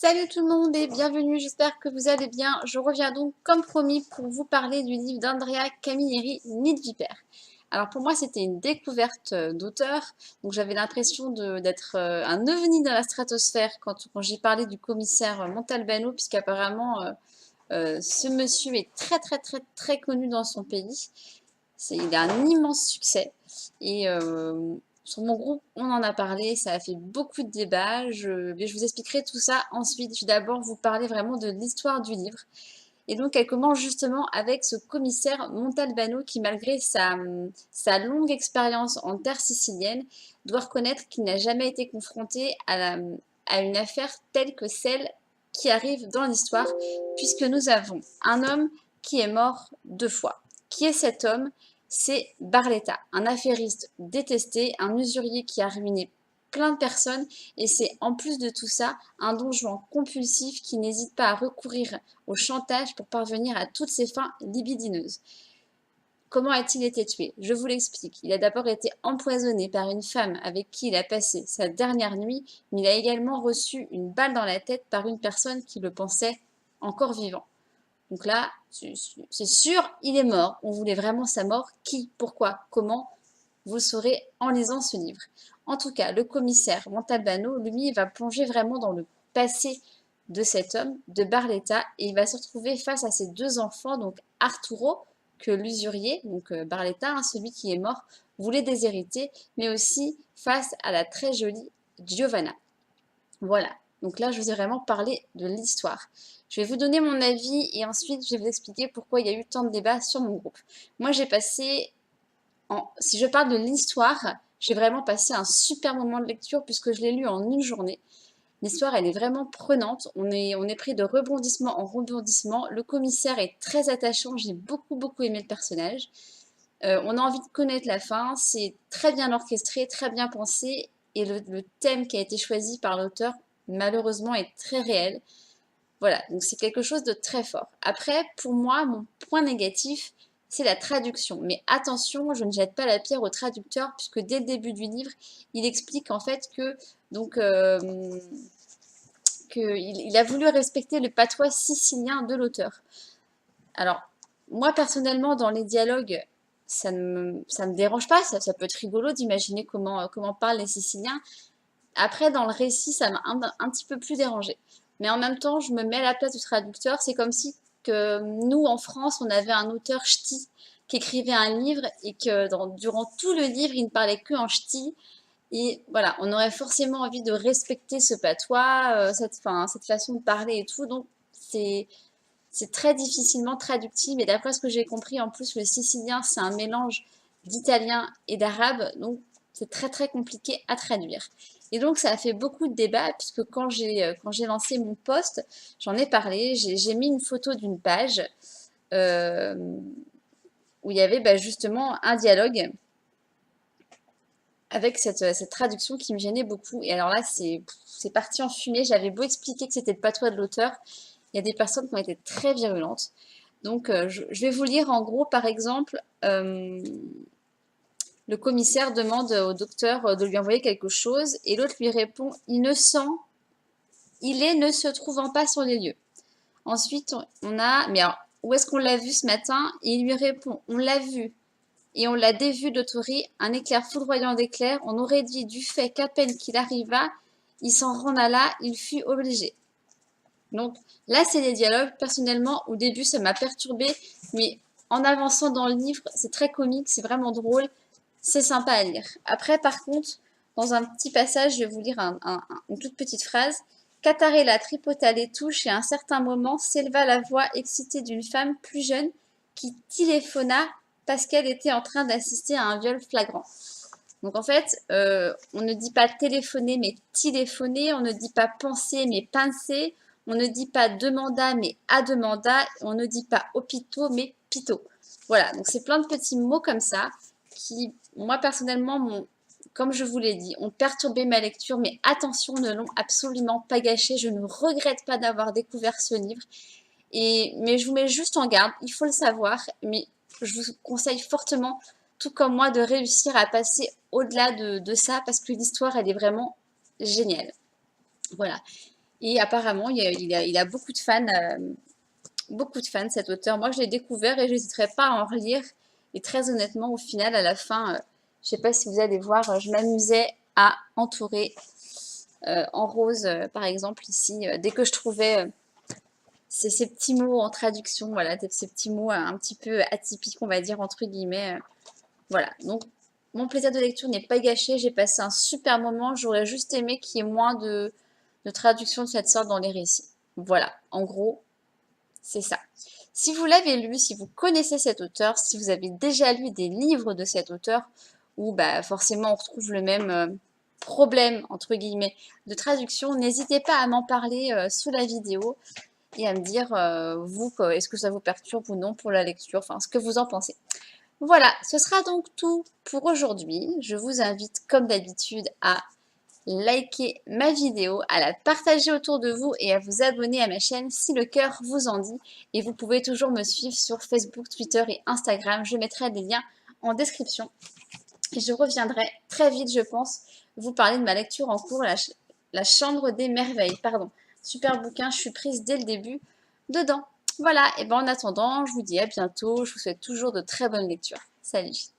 Salut tout le monde et bienvenue, j'espère que vous allez bien. Je reviens donc comme promis pour vous parler du livre d'Andrea Camilleri, Nid de Vipère. Alors pour moi c'était une découverte d'auteur, donc j'avais l'impression d'être un ovni dans la stratosphère quand j'ai parlé du commissaire Montalbano, puisqu'apparemment ce monsieur est très connu dans son pays. Il a un immense succès et sur mon groupe, on en a parlé, ça a fait beaucoup de débats. Mais je vous expliquerai tout ça ensuite. Je vais d'abord vous parler vraiment de l'histoire du livre. Et donc, elle commence justement avec ce commissaire Montalbano qui, malgré sa longue expérience en terre sicilienne, doit reconnaître qu'il n'a jamais été confronté à une affaire telle que celle qui arrive dans l'histoire, puisque nous avons un homme qui est mort 2 fois. Qui est cet homme? C'est Barletta, un affairiste détesté, un usurier qui a ruiné plein de personnes, et c'est en plus de tout ça un don juan compulsif qui n'hésite pas à recourir au chantage pour parvenir à toutes ses fins libidineuses. Comment a-t-il été tué? Je vous l'explique. Il a d'abord été empoisonné par une femme avec qui il a passé sa dernière nuit, mais il a également reçu une balle dans la tête par une personne qui le pensait encore vivant. Donc là, c'est sûr, il est mort. On voulait vraiment sa mort. Qui? Pourquoi? Comment? Vous le saurez en lisant ce livre. En tout cas, le commissaire Montalbano, lui, va plonger vraiment dans le passé de cet homme, de Barletta, et il va se retrouver face à ses 2 enfants, donc Arturo, que l'usurier, donc Barletta, celui qui est mort, voulait déshériter, mais aussi face à la très jolie Giovanna. Voilà, donc là je vous ai vraiment parlé de l'histoire. Je vais vous donner mon avis et ensuite je vais vous expliquer pourquoi il y a eu tant de débats sur mon groupe. Moi j'ai passé, si je parle de l'histoire, j'ai vraiment passé un super moment de lecture puisque je l'ai lu en une journée. L'histoire elle est vraiment prenante, on est pris de rebondissement en rebondissement. Le commissaire est très attachant, j'ai beaucoup aimé le personnage. On a envie de connaître la fin, c'est très bien orchestré, très bien pensé, et le thème qui a été choisi par l'auteur, malheureusement, est très réel. Voilà, donc c'est quelque chose de très fort. Après, pour moi, mon point négatif, c'est la traduction. Mais attention, je ne jette pas la pierre au traducteur, puisque dès le début du livre, il explique en fait que, donc, il a voulu respecter le patois sicilien de l'auteur. Alors, moi personnellement, dans les dialogues, ça me dérange pas, ça peut être rigolo d'imaginer comment parlent les Siciliens. Après, dans le récit, ça m'a un petit peu plus dérangé. Mais en même temps, je me mets à la place du traducteur. C'est comme si que nous, en France, on avait un auteur ch'ti qui écrivait un livre et que durant tout le livre, il ne parlait que en ch'ti. Et voilà, on aurait forcément envie de respecter ce patois, cette façon de parler et tout. Donc, c'est c'est très difficilement traductible et d'après ce que j'ai compris, en plus, le sicilien, c'est un mélange d'italien et d'arabe, donc c'est très compliqué à traduire. Et donc ça a fait beaucoup de débats puisque quand j'ai lancé mon post, j'en ai parlé, j'ai mis une photo d'une page euh, où il y avait justement un dialogue avec cette traduction qui me gênait beaucoup. Et alors là, c'est parti en fumée. J'avais beau expliquer que c'était le patois de l'auteur, il y a des personnes qui ont été très virulentes. Donc, je vais vous lire en gros, par exemple, le commissaire demande au docteur de lui envoyer quelque chose et l'autre lui répond il est ne se trouvant pas sur les lieux. Ensuite, on a mais alors, où est-ce qu'on l'a vu ce matin? Et il lui répond on l'a vu et on l'a dévu d'autori, un éclair foudroyant d'éclair. On aurait dit du fait qu'à peine qu'il arriva, il s'en renda là, il fut obligé. Donc là, c'est des dialogues. Personnellement, au début, ça m'a perturbée, mais en avançant dans le livre, c'est très comique, c'est vraiment drôle, c'est sympa à lire. Après, par contre, dans un petit passage, je vais vous lire une toute petite phrase. Catarella tripota les touches et à un certain moment s'éleva la voix excitée d'une femme plus jeune qui téléphona parce qu'elle était en train d'assister à un viol flagrant. Donc en fait, on ne dit pas téléphoner mais téléphoner, on ne dit pas penser mais pincer, on ne dit pas demanda mais à demanda, on ne dit pas hôpitaux mais pito. Voilà, donc c'est plein de petits mots comme ça qui, moi personnellement, comme je vous l'ai dit, ont perturbé ma lecture, mais attention, ne l'ont absolument pas gâché. Je ne regrette pas d'avoir découvert ce livre. Mais je vous mets juste en garde, il faut le savoir, mais je vous conseille fortement, tout comme moi, de réussir à passer au-delà de ça, parce que l'histoire, elle est vraiment géniale. Voilà. Et apparemment, il a beaucoup de fans, cet auteur. Moi, je l'ai découvert et je n'hésiterai pas à en relire. Et très honnêtement, au final, à la fin, je ne sais pas si vous allez voir, je m'amusais à entourer en rose, par exemple, ici, dès que je trouvais ces petits mots en traduction, voilà, ces petits mots un petit peu atypiques, on va dire, entre guillemets. Voilà, donc mon plaisir de lecture n'est pas gâché, j'ai passé un super moment, j'aurais juste aimé qu'il y ait moins de traduction de cette sorte dans les récits. Voilà, en gros, c'est ça. Si vous l'avez lu, si vous connaissez cet auteur, si vous avez déjà lu des livres de cet auteur, où bah, forcément on retrouve le même problème, entre guillemets, de traduction, n'hésitez pas à m'en parler sous la vidéo et à me dire, vous, est-ce que ça vous perturbe ou non pour la lecture, enfin, ce que vous en pensez. Voilà, ce sera donc tout pour aujourd'hui. Je vous invite, comme d'habitude, à liker ma vidéo, à la partager autour de vous et à vous abonner à ma chaîne si le cœur vous en dit. Et vous pouvez toujours me suivre sur Facebook, Twitter et Instagram. Je mettrai des liens en description. Et je reviendrai très vite, je pense, vous parler de ma lecture en cours, La Chambre des Merveilles. Pardon, super bouquin, je suis prise dès le début dedans. Voilà, et bien en attendant, je vous dis à bientôt. Je vous souhaite toujours de très bonnes lectures. Salut!